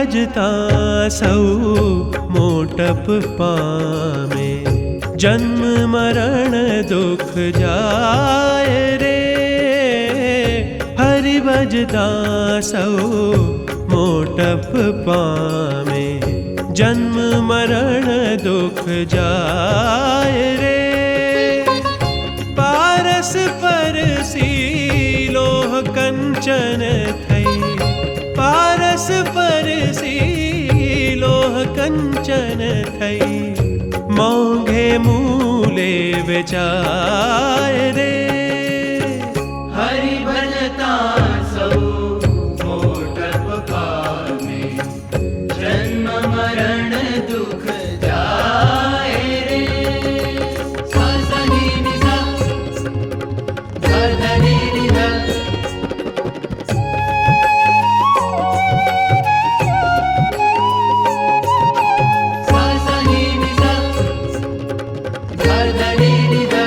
भजता सौ मोटप पामे, जन्म मरण दुख जाए रे। हरि भजता सौ मोटप पामे, जन्म मरण दुख जाए रे। पारस परसी लोह कंचन थई, पारस परसी लोह कंचन थई, मोंघे मूले बेचाए रे। हरि भजता सौ मोटप पामे, जन्म मरण दुख जाए रे। सा सा नी नी सा, धा धा नी नी धा। सा सा नी नी सा, धा धा नी नी धा।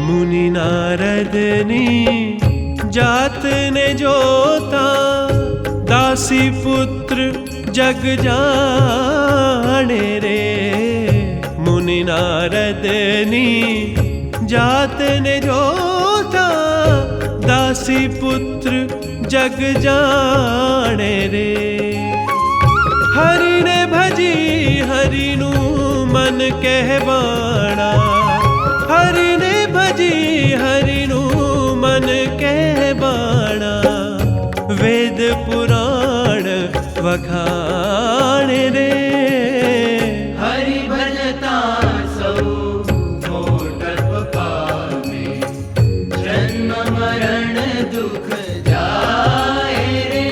मुनि नारदनी जात ने जोता, दासी पुत्र जग जाने रे। मुनि नारदनी जात ने जोता, दासी पुत्र जग जाने रे। हरि ने भजी हरिनु मन कहवाणा, हरि ने भजी हरिनु मन कहवाणा। वेद पुराण वखाण रे। हरि भजता सौ मोटप पामे, जन्म मरण दुख जाए रे।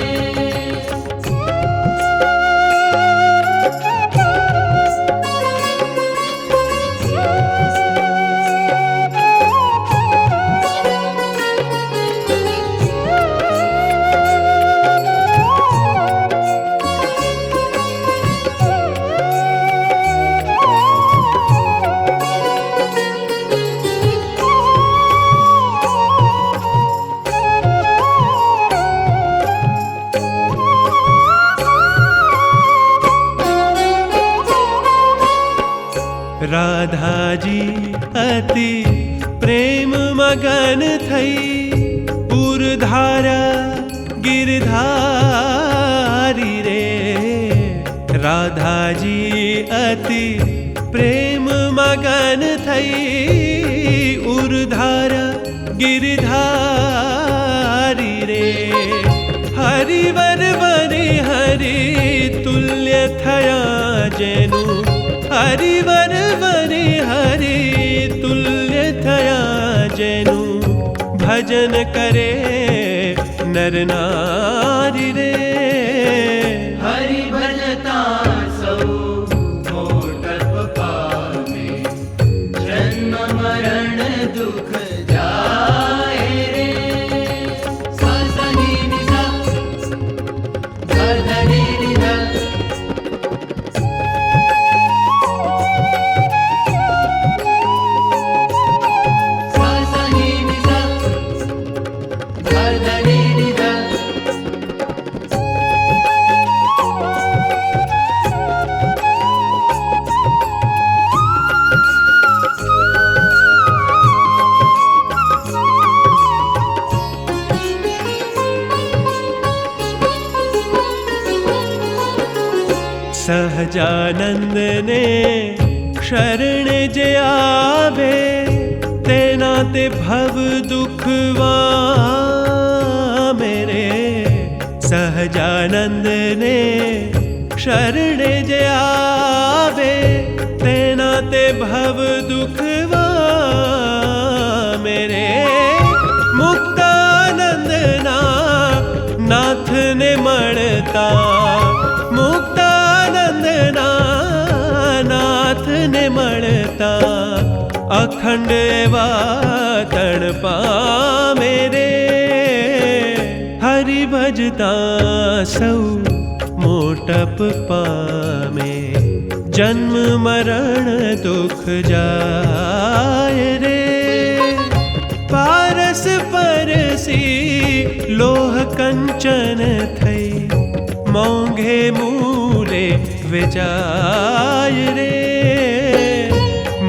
राधा जी अति प्रेम मगन थई, पूरधारा गिरधारी रे। राधा जी अति प्रेम मगन थई, उर्धारा गिरधारी रे। हरिवर बने हरि तुल्य थया जैनु, हरिवर बने हरि तुल्य थया जैनु। भजन करे नर नारी रे। हरि भजता सौ मोटप पामे, जन्म मरण दुख जाए रे। सा सा नी नी सा, धा धा नी नी धा। सा सा नी नी सा, धा धा नी नी धा। सहजानंद ने शरण जे आवे, तेना ते भव दुखवा मेरे। सहजानंद ने शरण जे आवे, तेना ते भव दुखवा मेरे। मुक्तानंद ना नाथ ने मणता, मुक्तानंद ना नाथ ने मणता। अखंड वातण पामे रे। हरि भजता सौ मोटप पामे जन्म मरण दुख जाय रे पारस परसी लोह कंचन थई मोंघे मूले वेचाय रे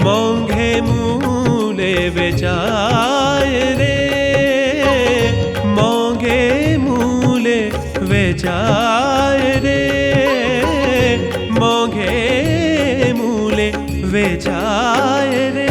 मोंघे मूले वेचाय रे मोंघे मूले वेचाय रे मोंघे मूले वेचाय रे।